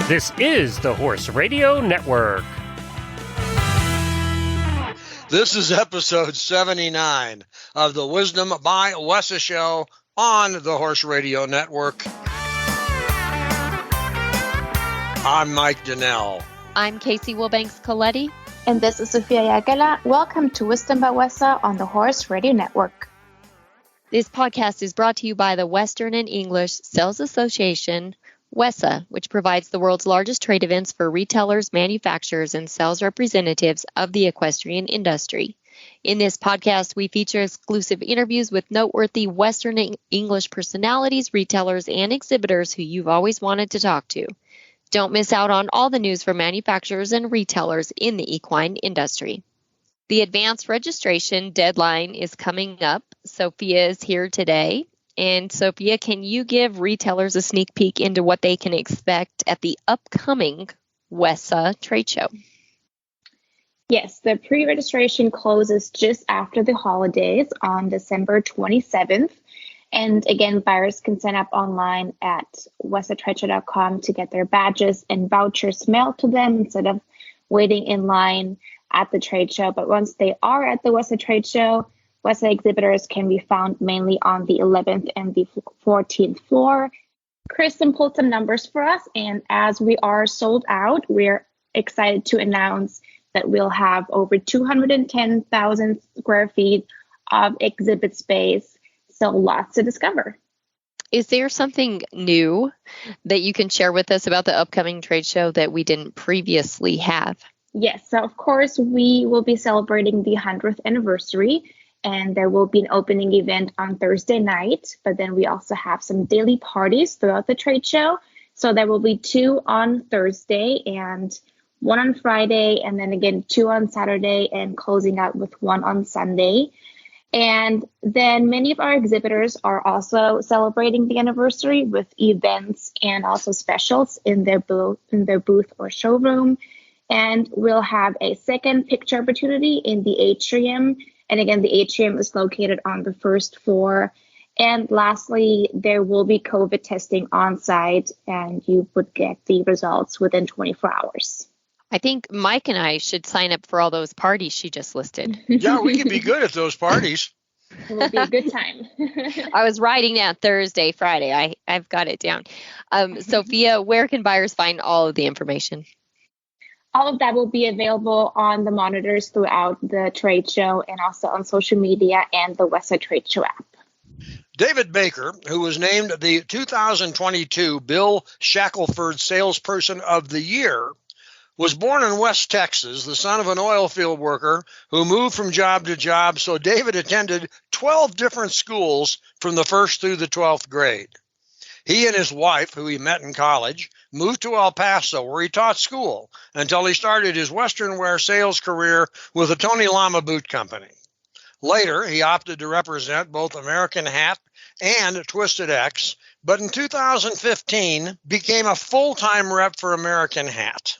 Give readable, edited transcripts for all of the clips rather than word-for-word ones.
This is the Horse Radio Network. This is episode 79 of the Wisdom by WESA show on the Horse Radio Network. I'm Mike Donnell. I'm Casey Wilbanks-Coletti. And this is Sofia Yagala. Welcome to Wisdom by WESA on the Horse Radio Network. This podcast is brought to you by the Western and English Sales Association, WESA, which provides the world's largest trade events for retailers, manufacturers, and sales representatives of the equestrian industry. In this podcast, we feature exclusive interviews with noteworthy Western and English personalities, retailers, and exhibitors who you've always wanted to talk to. Don't miss out on all the news from manufacturers and retailers in the equine industry. The advanced registration deadline is coming up. Sophia is here today. And Sophia, can you give retailers a sneak peek into what they can expect at the upcoming WESA trade show? Yes, the pre-registration closes just after the holidays on December 27th. And again, buyers can sign up online at wesatradeshow.com to get their badges and vouchers mailed to them instead of waiting in line at the trade show. But once they are at the WESA trade show, WESA exhibitors can be found mainly on the 11th and the 14th floor. Kristen pulled some numbers for us, and as we are sold out, we're excited to announce that we'll have over 210,000 square feet of exhibit space, so lots to discover. Is there something new that you can share with us about the upcoming trade show that we didn't previously have? Yes, so of course, we will be celebrating the 100th anniversary. And there will be an opening event on Thursday night, but then we also have some daily parties throughout the trade show. So there will be 2 on Thursday and 1 on Friday, and then again 2 on Saturday, and closing out with 1 on Sunday. And then many of our exhibitors are also celebrating the anniversary with events and also specials in their booth or showroom. And we'll have a second picture opportunity in the atrium. And again, the atrium is located on the first floor. And lastly, there will be COVID testing on site, and you would get the results within 24 hours. I think Mike and I should sign up for all those parties she just listed. Yeah, we could be good at those parties. It will be a good time. I was writing down Thursday, Friday. I've got it down. Sophia, where can buyers find all of the information? All of that will be available on the monitors throughout the trade show and also on social media and the WESA Trade Show app. David Baker, who was named the 2022 Bill Shackelford Salesperson of the Year, was born in West Texas, the son of an oil field worker who moved from job to job. So David attended 12 different schools from the 1st through the 12th grade. He and his wife, who he met in college, moved to El Paso, where he taught school until he started his Western wear sales career with the Tony Lama Boot Company. Later, he opted to represent both American Hat and Twisted X, but in 2015 became a full-time rep for American Hat.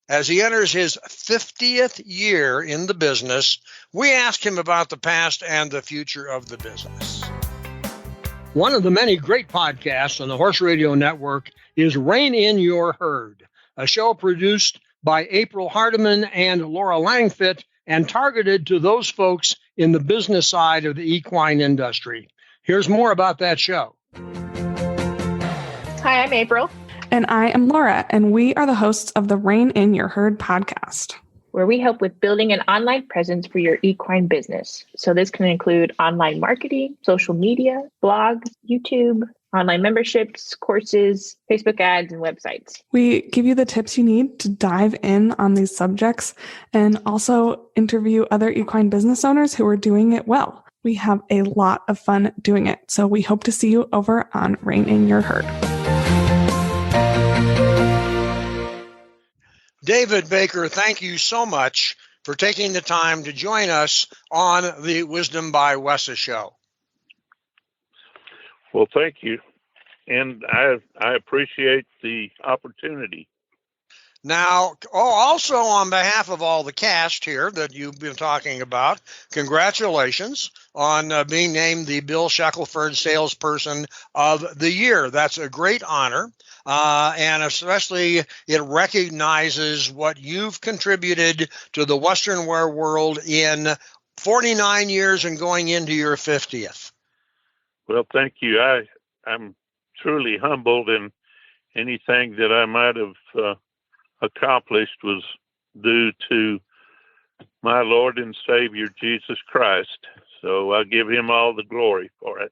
As he enters his 50th year in the business, we ask him about the past and the future of the business. One of the many great podcasts on the Horse Radio Network is Rein in Your Herd, a show produced by April Hardiman and Laura Langfit and targeted to those folks in the business side of the equine industry. Here's more about that show. Hi, I'm April. And I am Laura, and we are the hosts of the Rein in Your Herd podcast, where we help with building an online presence for your equine business. So this can include online marketing, social media, blog, YouTube, online memberships, courses, Facebook ads, and websites. We give you the tips you need to dive in on these subjects and also interview other equine business owners who are doing it well. We have a lot of fun doing it, so we hope to see you over on Rein in Your Herd. David Baker, thank you so much for taking the time to join us on the Wisdom by WESA show. Well, thank you. And I appreciate the opportunity. Now, also on behalf of all the cast here that you've been talking about, congratulations on being named the Bill Shackelford Salesperson of the Year. That's a great honor, and especially it recognizes what you've contributed to the Western wear world in 49 years and going into your 50th. Well, thank you. I'm truly humbled, and anything that I might have accomplished was due to my Lord and Savior, Jesus Christ. So I give him all the glory for it.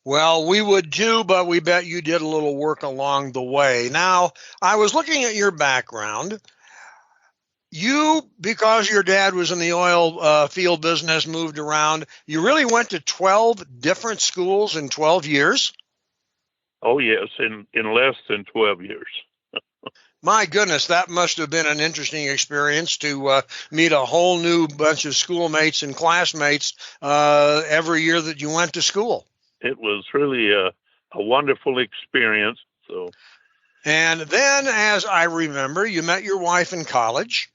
Well, we would too, but we bet you did a little work along the way. Now, I was looking at your background. You, because your dad was in the oil field business, moved around, you really went to 12 different schools in 12 years? Oh, yes, in less than 12 years. My goodness, that must have been an interesting experience to meet a whole new bunch of schoolmates and classmates every year that you went to school. It was really a wonderful experience. And then, as I remember, you met your wife in college.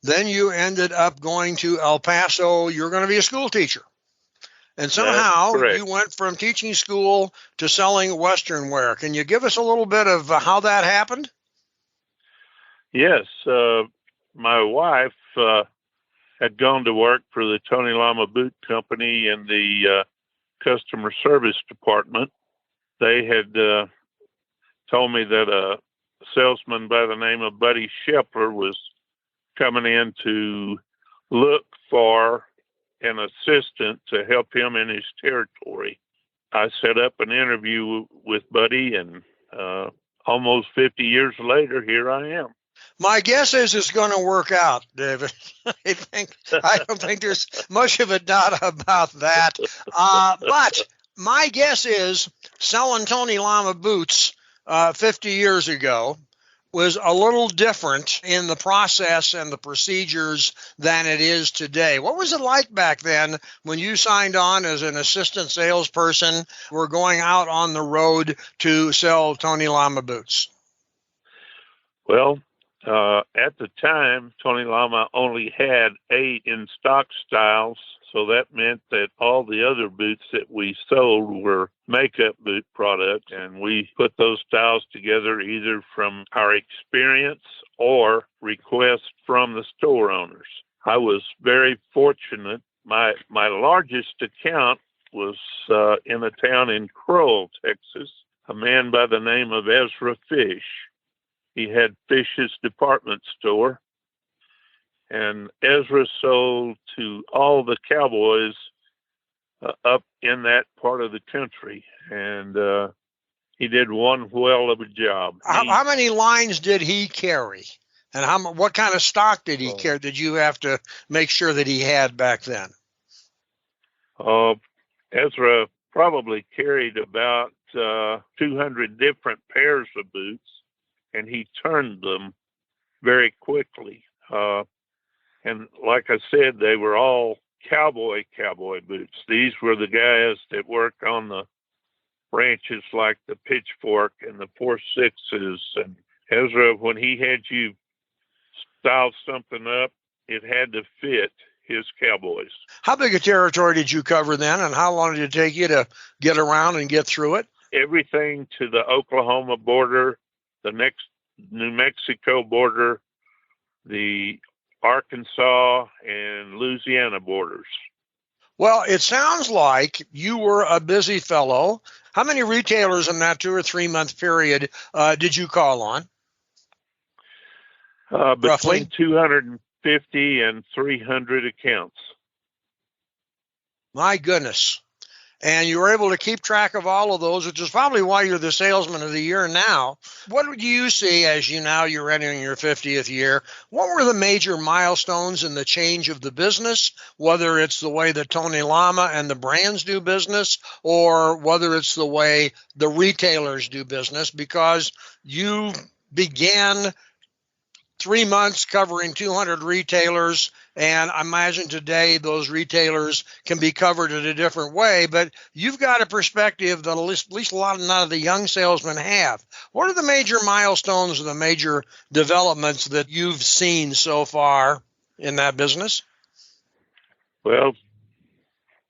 Then you ended up going to El Paso. You're going to be a school teacher. And somehow you went from teaching school to selling Western wear. Can you give us a little bit of how that happened? Yes. My wife had gone to work for the Tony Lama Boot Company in the customer service department. They had told me that a salesman by the name of Buddy Shepler was coming in to look for an assistant to help him in his territory. I set up an interview with Buddy, and almost 50 years later, here I am. My guess is it's going to work out, David. I don't think there's much of a doubt about that. But my guess is selling Tony Lama boots 50 years ago was a little different in the process and the procedures than it is today. What was it like back then when you signed on as an assistant salesperson, were going out on the road to sell Tony Lama boots? Well, at the time, Tony Lama only had 8 in-stock styles, so that meant that all the other boots that we sold were makeup boot products, and we put those styles together either from our experience or requests from the store owners. I was very fortunate. My largest account was in a town in Crowell, Texas, a man by the name of Ezra Fish. He had Fish's department store, and Ezra sold to all the cowboys up in that part of the country, and he did one well of a job. How many lines did he carry, and what kind of stock did he carry? Did you have to make sure that he had back then? Ezra probably carried about 200 different pairs of boots, and he turned them very quickly. And like I said, they were all cowboy boots. These were the guys that worked on the ranches like the Pitchfork and the 4.6s. And Ezra, when he had you style something up, it had to fit his cowboys. How big a territory did you cover then, and how long did it take you to get around and get through it? Everything to the Oklahoma border, the next New Mexico border, the Arkansas and Louisiana borders. Well, it sounds like you were a busy fellow. How many retailers in that 2 or 3 month period did you call on? Between 250 and 300 accounts. My goodness. And you were able to keep track of all of those, which is probably why you're the salesman of the year now. What do you see as you're entering your 50th year? What were the major milestones in the change of the business, whether it's the way that Tony Lama and the brands do business, or whether it's the way the retailers do business? Because you began 3 months covering 200 retailers. And I imagine today those retailers can be covered in a different way, but you've got a perspective that at least a lot of the young salesmen have. What are the major milestones and the major developments that you've seen so far in that business? Well,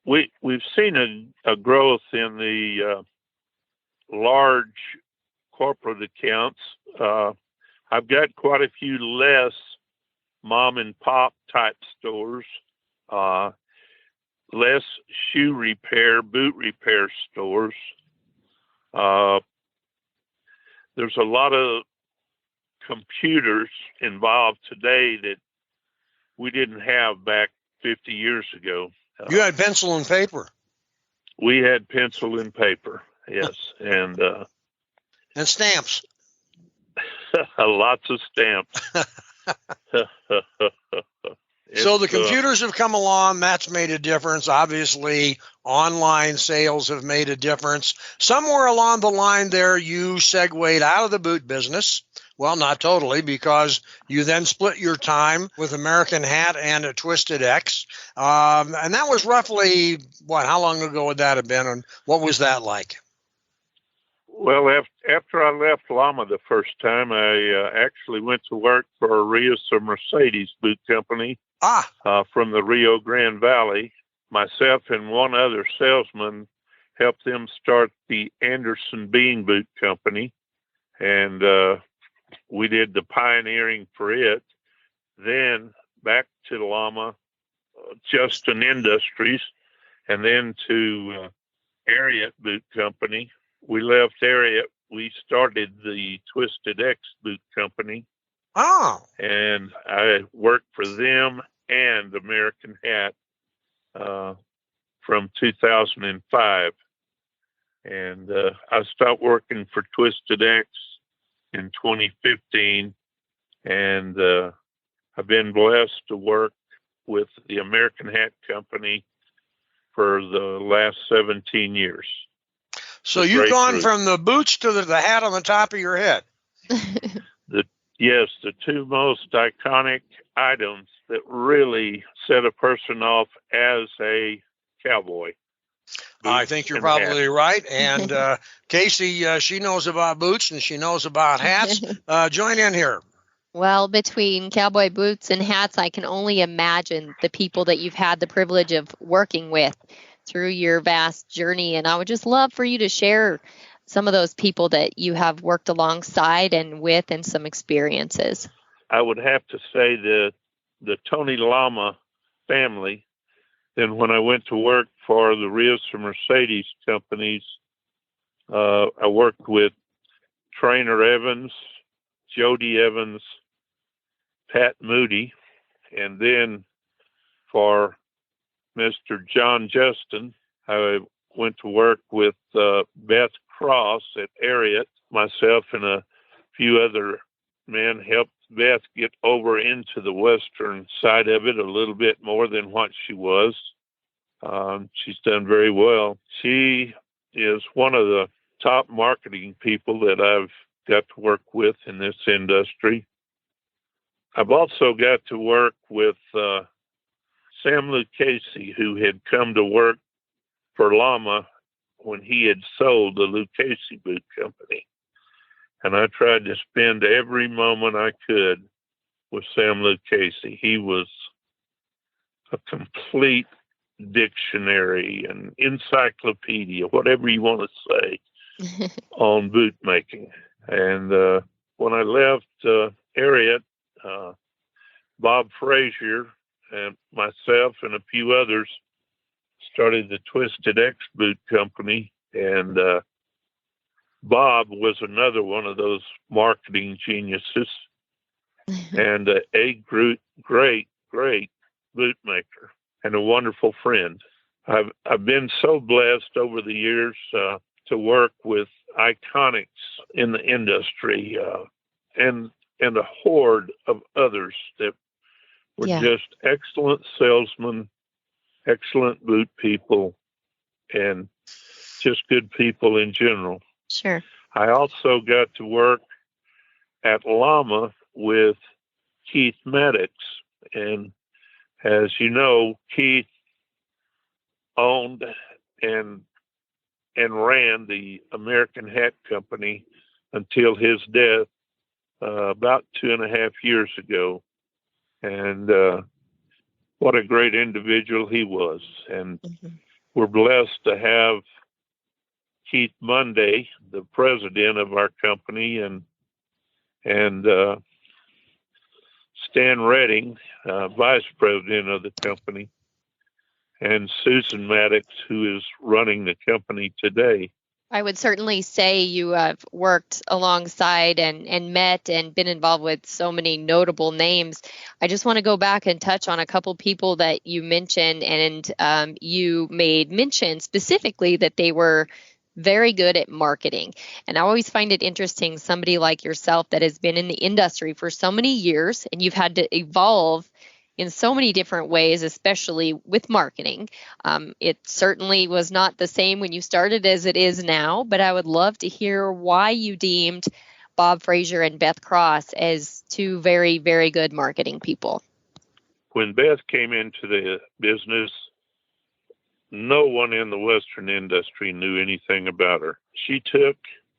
we've seen a growth in the large corporate accounts. I've got quite a few less mom and pop type stores, less shoe repair, boot repair stores. There's a lot of computers involved today that we didn't have back 50 years ago. You had pencil and paper. We had pencil and paper, yes, and stamps. Lots of stamps. So the computers have come along. That's made a difference. Obviously, online sales have made a difference. Somewhere along the line there, you segued out of the boot business. Well, not totally, because you then split your time with American Hat and a Twisted X. And that was roughly, how long ago would that have been? And what was that like? Well, after I left Llama the first time, I actually went to work for WESA Mercedes boot company from the Rio Grande Valley. Myself and one other salesman helped them start the Anderson Bean Boot Company, and we did the pioneering for it. Then back to Llama, Justin Industries, and then to Ariat Boot Company. We left Ariat. We started the Twisted X Boot Company. Oh. And I worked for them and American Hat from 2005. And I stopped working for Twisted X in 2015. And I've been blessed to work with the American Hat Company for the last 17 years. So you've gone from the boots to the hat on the top of your head. Yes, the two most iconic items that really set a person off as a cowboy. I think you're probably right. And Casey, she knows about boots and she knows about hats. Join in here. Well, between cowboy boots and hats, I can only imagine the people that you've had the privilege of working with through your vast journey. And I would just love for you to share some of those people that you have worked alongside and with, and some experiences. I would have to say that the Tony Llama family. Then when I went to work for the WESA Mercedes companies, I worked with Trainer Evans, Jody Evans, Pat Moody, and then for Mr. John Justin, I went to work with Beth Cross at Ariat. Myself and a few other men helped Beth get over into the western side of it a little bit more than what she was. She's done very well. She is one of the top marketing people that I've got to work with in this industry. I've also got to work with Sam Lucchese, who had come to work for Llama when he had sold the Lucchese Boot Company. And I tried to spend every moment I could with Sam Lucchese. He was a complete dictionary and encyclopedia, whatever you want to say, on boot making. And when I left Ariat, Bob Frazier and myself and a few others started the Twisted X Boot Company. And Bob was another one of those marketing geniuses and a great boot maker and a wonderful friend. I've been so blessed over the years to work with iconics in the industry and a horde of others that were just excellent salesmen, excellent boot people, and just good people in general. Sure. I also got to work at Llama with Keith Maddox. And as you know, Keith owned and ran the American Hat Company until his death about 2.5 years ago. And what a great individual he was. And we're blessed to have Keith Monday, the president of our company, and Stan Redding, vice president of the company, and Susan Maddox, who is running the company today. I would certainly say you have worked alongside and met and been involved with so many notable names. I just want to go back and touch on a couple people that you mentioned, and you made mention specifically that they were very good at marketing. And I always find it interesting, somebody like yourself that has been in the industry for so many years, and you've had to evolve in so many different ways, especially with marketing. It certainly was not the same when you started as it is now, but I would love to hear why you deemed Bob Frazier and Beth Cross as two very, very good marketing people. When Beth came into the business, no one in the Western industry knew anything about her. She took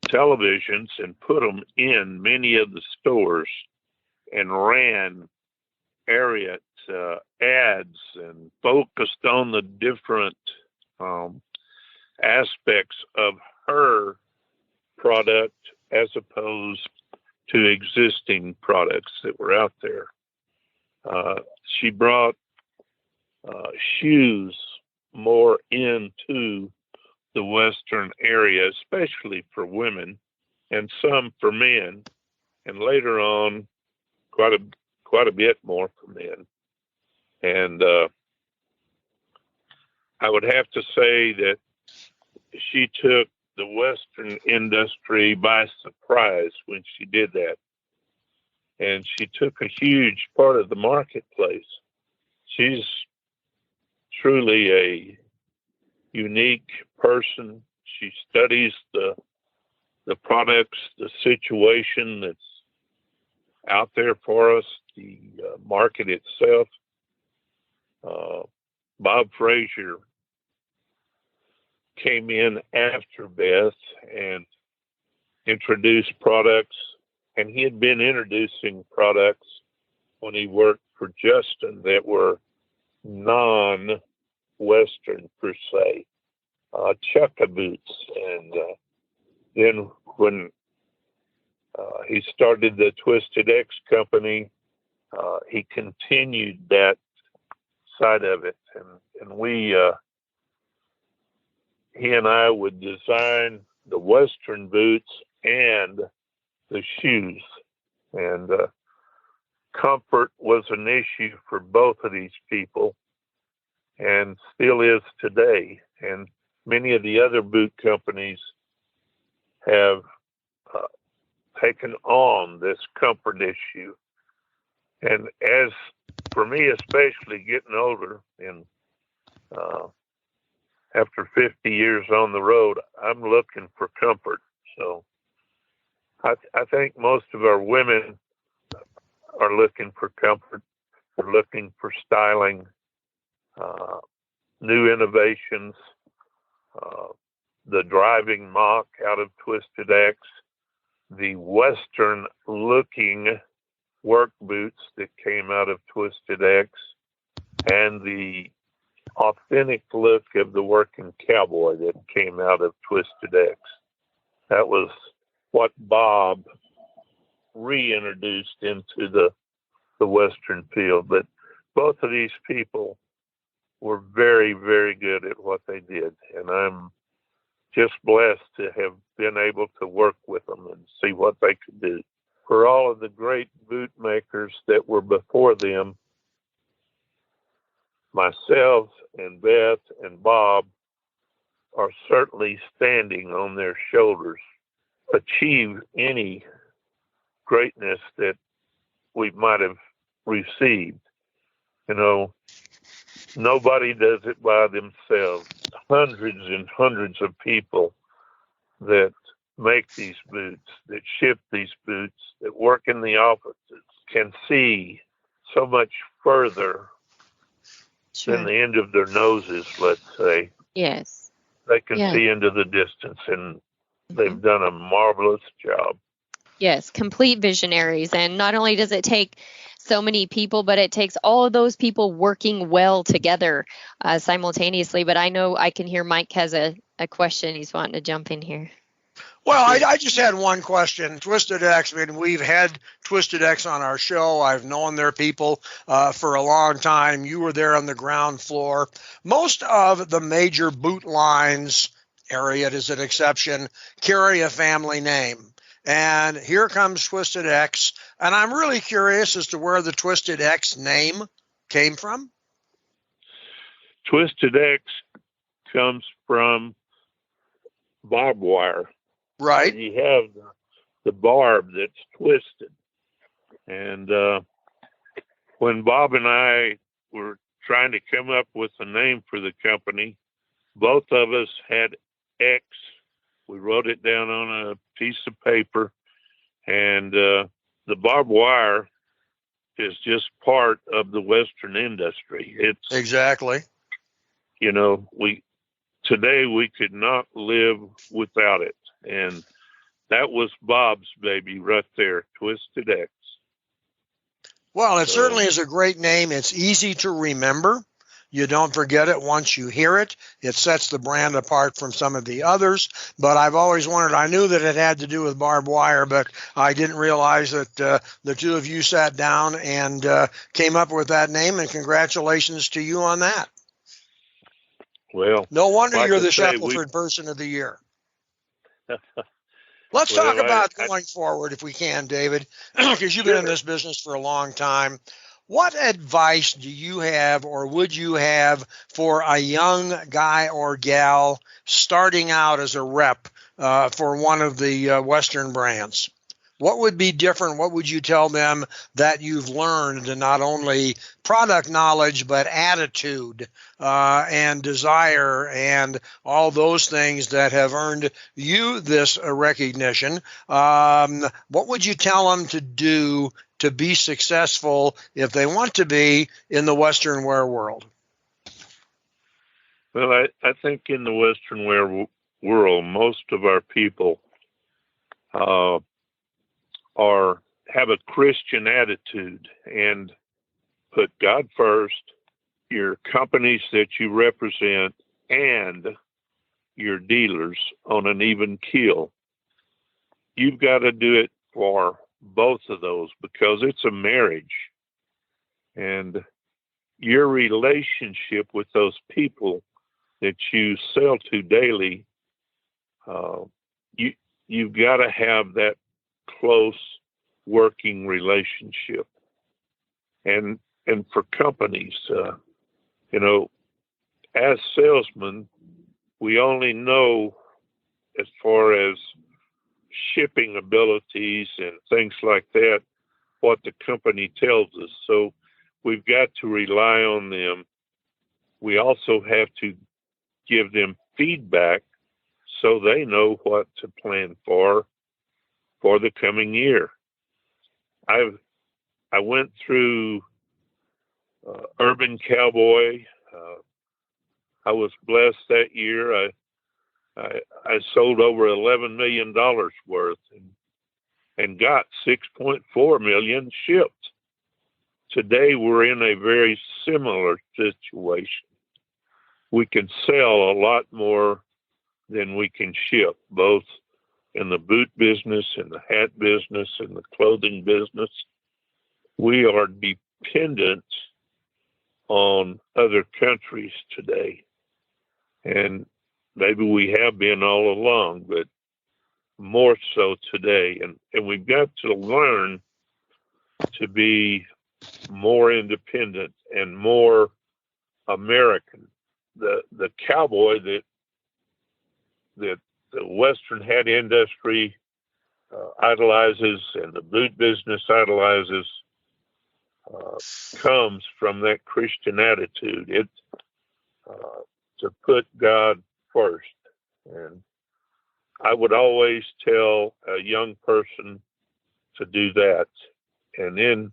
televisions and put them in many of the stores and ran area ads and focused on the different aspects of her product as opposed to existing products that were out there. She brought shoes more into the Western area, especially for women and some for men, and later on quite a bit more for men. And I would have to say that she took the Western industry by surprise when she did that. And she took a huge part of the marketplace. She's truly a unique person. She studies the products, the situation that's out there for us, the market itself. Bob Frazier came in after Beth and introduced products, and he had been introducing products when he worked for Justin that were non-Western per se, chukka boots. And then when he started the Twisted X company, he continued that side of it, and we he and I would design the Western boots and the shoes, and comfort was an issue for both of these people and still is today. And many of the other boot companies have taken on this comfort issue. And as for me, especially getting older, and after 50 years on the road, I'm looking for comfort. So I think most of our women are looking for comfort. They're looking for styling, new innovations, the driving mock out of Twisted X, the Western looking work boots that came out of Twisted X, and the authentic look of the working cowboy that came out of Twisted X. That was what Bob reintroduced into the Western field. But both of these people were very, very good at what they did. And I'm just blessed to have been able to work with them and see what they could do. For all of the great boot makers that were before them, myself and Beth and Bob are certainly standing on their shoulders, achieve any greatness that we might have received. You know, nobody does it by themselves. Hundreds and hundreds of people that make these boots, that ship these boots, that work in the offices, can see so much further than the end of their noses, let's say. Yes. They can Yeah. see into the distance, and they've done a marvelous job. Yes, complete visionaries. And not only does it take so many people, but it takes all of those people working well together simultaneously. But I know I can hear Mike has a question. He's wanting to jump in here. Well, I just had one question. Twisted X, I mean, we've had Twisted X on our show. I've known their people for a long time. You were there on the ground floor. Most of the major boot lines, Ariat is an exception, carry a family name. And here comes Twisted X. And I'm really curious as to where the Twisted X name came from. Twisted X comes from barbed wire. Right. You have the barb that's twisted. And when Bob and I were trying to come up with a name for the company, both of us had X. We wrote it down on a piece of paper, and the barbed wire is just part of the Western industry. It's exactly. You know, today we could not live without it. And that was Bob's baby right there, Twisted X. Well, it certainly is a great name. It's easy to remember. You don't forget it once you hear it. It sets the brand apart from some of the others. But I've always wondered, I knew that it had to do with barbed wire, but I didn't realize that the two of you sat down and came up with that name, and congratulations to you on that. Well, no wonder like you're the Shackelford Person of the Year. Let's Well, talk about going forward, if we can, David, because you've been in this business for a long time. What advice do you have, or would you have, for a young guy or gal starting out as a rep for one of the Western brands? What would be different? What would you tell them that you've learned, and not only product knowledge, but attitude and desire and all those things that have earned you this recognition? What would you tell them to do to be successful if they want to be in the Western wear world? Well, I think in the Western wear world, most of our people have a Christian attitude and put God first, your companies that you represent, and your dealers on an even keel. You've got to do it for both of those, because it's a marriage. And your relationship with those people that you sell to daily, you've got to have that close working relationship. And for companies, as salesmen, we only know as far as shipping abilities and things like that what the company tells us. So we've got to rely on them. We also have to give them feedback so they know what to plan for the coming year. I went through Urban Cowboy. I was blessed that year. I sold over $11 million worth and got 6.4 million shipped. Today we're in a very similar situation. We can sell a lot more than we can ship, both in the boot business, in the hat business, in the clothing business. We are dependent on other countries today. And maybe we have been all along, but more so today. And we've got to learn to be more independent and more American. The cowboy that the Western hat industry idolizes and the boot business idolizes comes from that Christian attitude. It's to put God first. And I would always tell a young person to do that. And then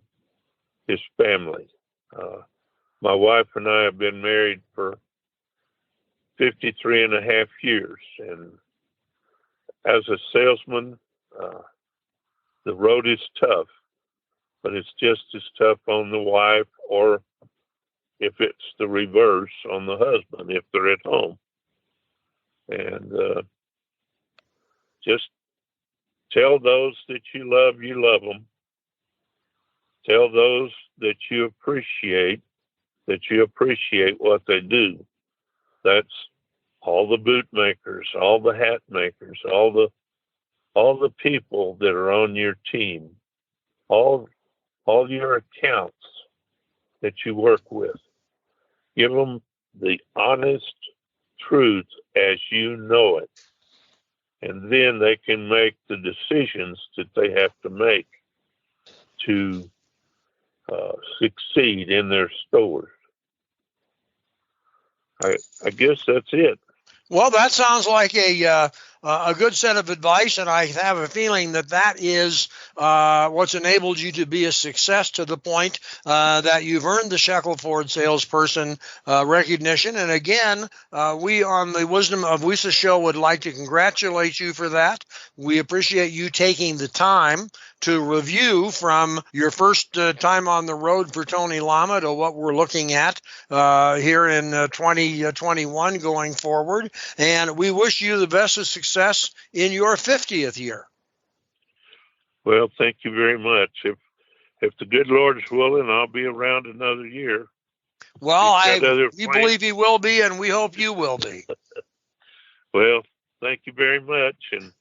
his family. My wife and I have been married for 53 and a half years. And as a salesman, the road is tough, but it's just as tough on the wife, or if it's the reverse, on the husband if they're at home. And just tell those that you love them. Tell those that you appreciate what they do. That's all the boot makers, all the hat makers, all the people that are on your team, all your accounts that you work with. Give them the honest truth as you know it. And then they can make the decisions that they have to make to succeed in their stores. I guess that's it. Well, that sounds like a good set of advice, and I have a feeling that is what's enabled you to be a success to the point that you've earned the Shackelford Salesperson recognition. And again, we on the Wisdom of WESA show would like to congratulate you for that. We appreciate you taking the time to review from your first time on the road for Tony Lama to what we're looking at here in 2021 going forward. And we wish you the best of success in your 50th year. Well, thank you very much. If the good Lord is willing, I'll be around another year. Well, we believe he will be, and we hope you will be. Well, thank you very much, and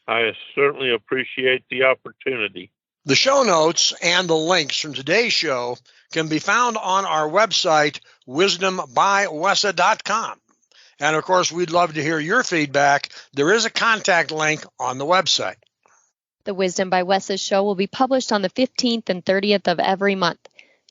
I certainly appreciate the opportunity. The show notes and the links from today's show can be found on our website, wisdombywesa.com. And of course, we'd love to hear your feedback. There is a contact link on the website. The Wisdom by WESA show will be published on the 15th and 30th of every month.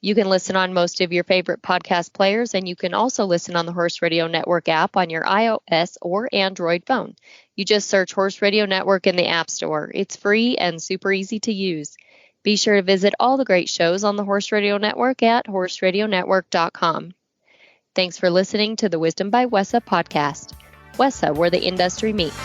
You can listen on most of your favorite podcast players, and you can also listen on the Horse Radio Network app on your iOS or Android phone. You just search Horse Radio Network in the App Store. It's free and super easy to use. Be sure to visit all the great shows on the Horse Radio Network at horseradionetwork.com. Thanks for listening to the Wisdom by WESA podcast. WESA, where the industry meets.